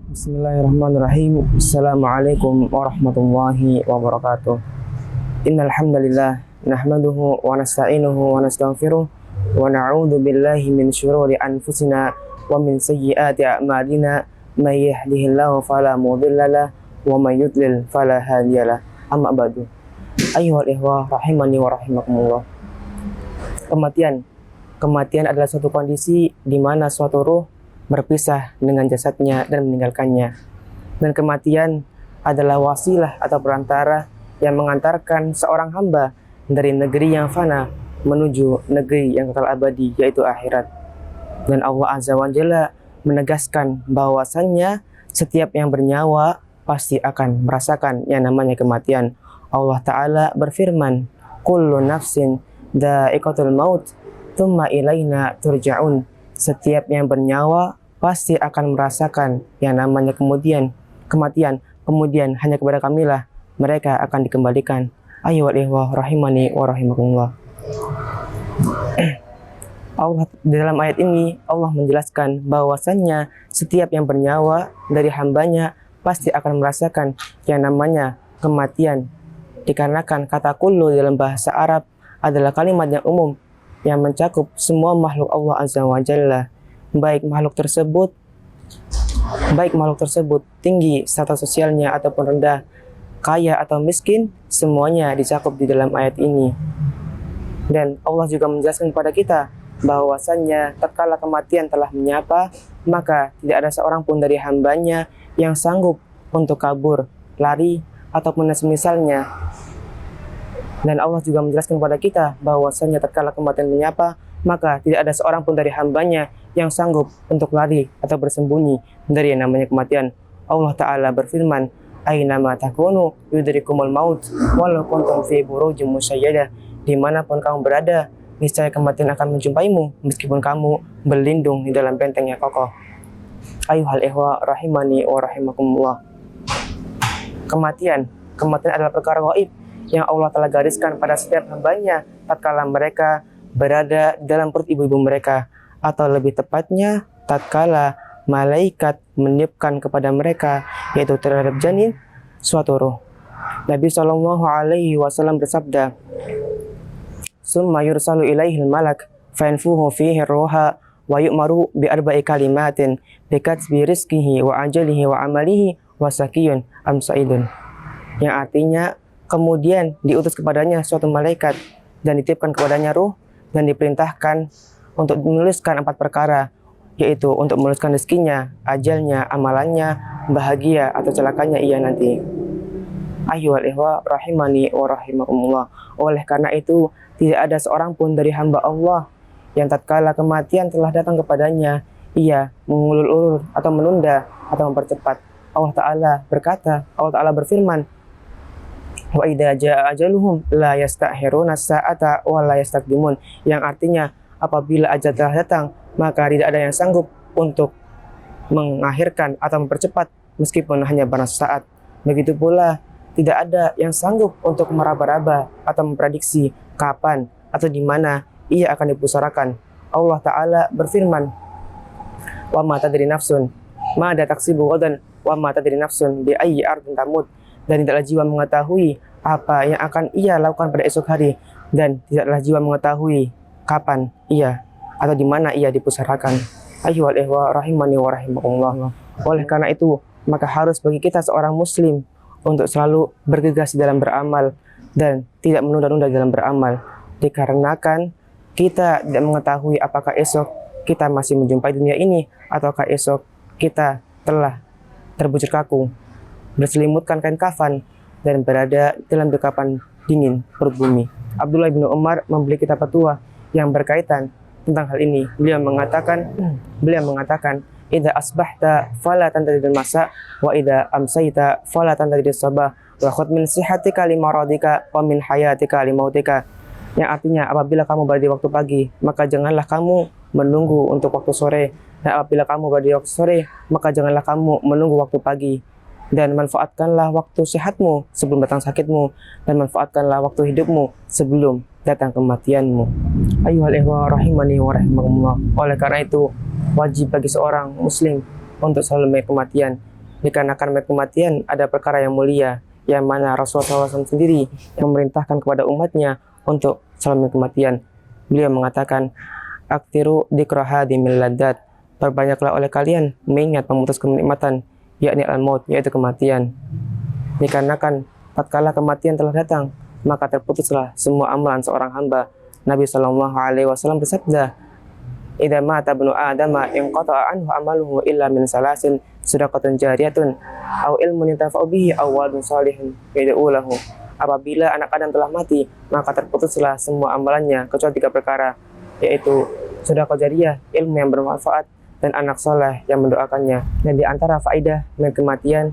Bismillahirrahmanirrahim. Assalamualaikum warahmatullahi wabarakatuh. Innal hamdalillah nahmaduhu wa nasta'inuhu wa nastaghfiruh wa na'udzu billahi min syururi anfusina wa min sayyiati a'malina may yahdihillahu fala mudhillalah wa may yudlil fala hadiyalah. Amma ba'du. Ayyuhal ikhwah rahimani wa rahimakumullah. Kematian adalah suatu kondisi di mana suatu ruh berpisah dengan jasadnya dan meninggalkannya. Dan kematian adalah wasilah atau perantara yang mengantarkan seorang hamba dari negeri yang fana menuju negeri yang kekal abadi, yaitu akhirat. Dan Allah Azza wa Jalla menegaskan bahwasannya setiap yang bernyawa pasti akan merasakan yang namanya kematian. Allah Ta'ala berfirman, kullu nafsin dha'iqatul maut tsumma ilaina turja'un. Setiap yang bernyawa pasti akan merasakan yang namanya kematian. Kemudian hanya kepada kamilah mereka akan dikembalikan. Ayo ikhwah rahimani wa rahimakumullah. Allah di dalam ayat ini Allah menjelaskan bahwasannya setiap yang bernyawa dari hambanya pasti akan merasakan yang namanya kematian. Dikarenakan kata kullu dalam bahasa Arab adalah kalimat yang umum yang mencakup semua makhluk Allah Azza wa Jalla. Baik makhluk tersebut tinggi status sosialnya ataupun rendah, kaya atau miskin, semuanya dicakup di dalam ayat ini. Dan Allah juga menjelaskan kepada kita bahwasannya tatkala kematian telah menyapa, maka tidak ada seorang pun dari hambanya yang sanggup untuk kabur, lari, ataupun semisalnya. Dan Allah juga menjelaskan kepada kita bahwasannya tatkala kematian menyapa, maka tidak ada seorang pun dari hambanya yang sanggup untuk lari atau bersembunyi dari yang namanya kematian. Allah Ta'ala berfirman, Aynama takunu yudrikumul maut walau kuntum fi burujim musayyadah. Dimanapun kamu berada, niscaya kematian akan menjumpaimu meskipun kamu berlindung di dalam benteng yang kokoh. Ayuhal ikhwa rahimani wa rahimakumullah. Kematian adalah perkara gaib yang Allah telah gariskan pada setiap hambanya tatkala mereka berada dalam perut ibu-ibu mereka, atau lebih tepatnya tatkala malaikat meniupkan kepada mereka, yaitu terhadap janin, suatu roh. Nabi Shallallahu Alaihi Wasallam bersabda, "Summa yursalu ilaihil malak, fayanfuhu fihi roha, wa yu'maru bi arba'i kalimatin, bikatsbi rizkihi wa ajalihi wa amalihi wa sakiyun am sa'idun." Yang artinya, kemudian diutus kepadanya suatu malaikat dan ditiupkan kepadanya ruh dan diperintahkan untuk menuliskan 4 perkara, yaitu untuk menuliskan rezekinya, ajalnya, amalannya, bahagia atau celakanya ia nanti. Ayyuhal ikhwah rahimani wa rahimakumullah. Oleh karena itu, tidak ada seorang pun dari hamba Allah yang tatkala kematian telah datang kepadanya, ia mengulur-ulur atau menunda atau mempercepat. Allah Ta'ala berfirman, wa idza jaa ajaluhum la yasta'khiruna sa'ata wa la yastaqdimun, yang artinya apabila ajal telah datang maka tidak ada yang sanggup untuk mengakhirkan atau mempercepat meskipun hanya barang saat. Begitu pula tidak ada yang sanggup untuk meraba-raba atau memprediksi kapan atau di mana ia akan dipusarakan. Allah Ta'ala berfirman, wa ma tadri nafsun ma da taksibu ghadan wa ma tadri nafsun bi ayyi ardin tamut. Dan tidaklah jiwa mengetahui apa yang akan ia lakukan pada esok hari, dan tidaklah jiwa mengetahui kapan ia atau di mana ia dipusarakan. Ayyuhal ikhwah rahimani wa rahimakumullah. Oleh karena itu, maka harus bagi kita seorang muslim untuk selalu bergegas dalam beramal dan tidak menunda-nunda dalam beramal, dikarenakan kita tidak mengetahui apakah esok kita masih menjumpai dunia ini ataukah esok kita telah terbujur kaku, berselimutkan kain kafan dan berada dalam dekapan dingin perut bumi. Abdullah bin Umar memberi kita fatwa yang berkaitan tentang hal ini. Beliau mengatakan, idza asbahta fala tantadil masa wa idza amsayta fala tantadil sabah wa khudh min sihatika li maradika wa min hayatika li mautika. Yang artinya, apabila kamu berada di waktu pagi, maka janganlah kamu menunggu untuk waktu sore, dan apabila kamu berada di waktu sore, maka janganlah kamu menunggu waktu pagi. Dan manfaatkanlah waktu sehatmu sebelum datang sakitmu, dan manfaatkanlah waktu hidupmu sebelum datang kematianmu. Ayyuhal ikhwah rahimani wa rahimakumullah. Oleh karena itu, wajib bagi seorang muslim untuk selalu mengingat kematian, Dikarenakan kematian ada perkara yang mulia, yang mana Rasulullah SAW sendiri yang memerintahkan kepada umatnya untuk selalu kematian. Beliau mengatakan, "Aktiru dikraha dimil ladat." Perbanyaklah oleh kalian mengingat memutuskan kenikmatan, yakni al-maut, yaitu kematian. Dikarenakan tatkala kematian telah datang, maka terputuslah semua amalan seorang hamba. Nabi SAW bersabda, "Idza mata ibnu Adama inqata'a anhu amaluhu illa min salasin, shadaqatun jariyatun, aw ilmun yantafa'u bihi, aw waladun shalihun yad'u lahu." Apabila anak Adam telah mati, maka terputuslah semua amalannya kecuali 3 perkara, yaitu sedekah jariyah, ilmu yang bermanfaat, dan anak soleh yang mendoakannya. Dan di antara faidah dengan kematian,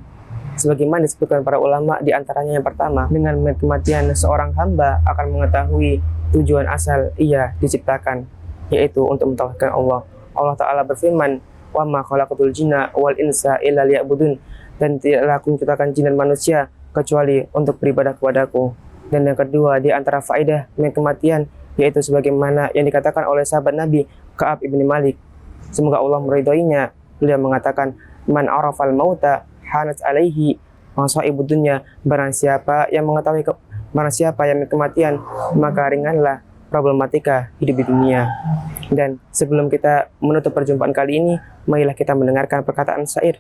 sebagaimana disebutkan para ulama, di antaranya yang pertama, dengan kematian seorang hamba akan mengetahui tujuan asal ia diciptakan, yaitu untuk mentauhidkan Allah. Allah Ta'ala berfirman, "Wa ma khalaqatul jinna wal insa illa liya'budun." Dan tidaklah aku menciptakan jin dan manusia kecuali untuk beribadah kepadaku. Dan yang kedua, di antara faidah dengan kematian, yaitu sebagaimana yang dikatakan oleh sahabat Nabi Ka'ab ibn Malik, semoga Allah meridhoinya, beliau mengatakan, "Man arafal mauta hanat alaihi masaibud dunya." Barang siapa yang mengetahui kematian, maka ringanlah problematika hidup di dunia. Dan sebelum kita menutup perjumpaan kali ini, marilah kita mendengarkan perkataan syair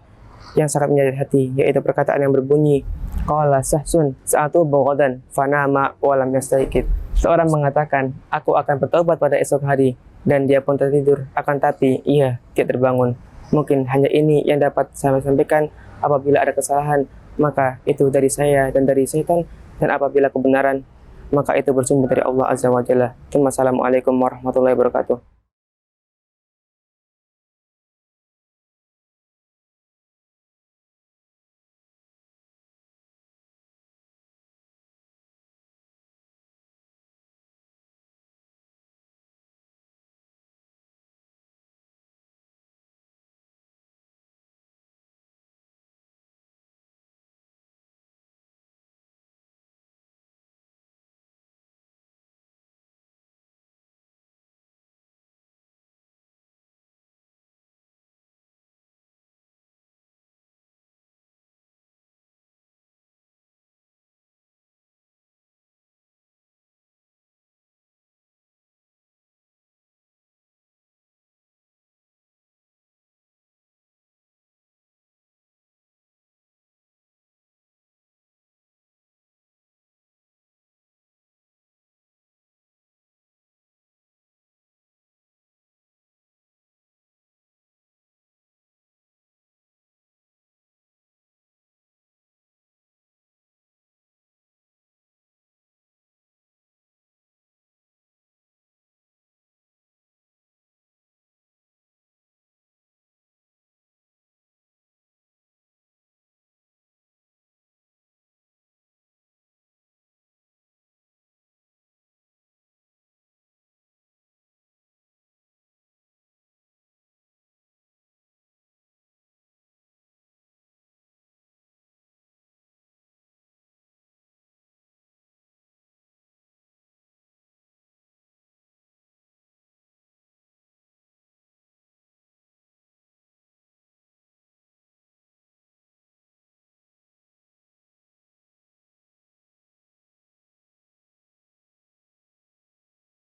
yang sangat menyayat hati, yaitu perkataan yang berbunyi, "Qala Sahsun sa'atu bughadan fanama wa lam yastayqid." Seorang mengatakan, "Aku akan bertobat pada esok hari," dan dia pun tertidur, akan tapi ia tidak terbangun. Mungkin hanya ini yang dapat saya sampaikan. Apabila ada kesalahan, maka itu dari saya dan dari syaitan, dan apabila kebenaran, maka itu bersumber dari Allah Azza wa Jalla. Assalamualaikum warahmatullahi wabarakatuh.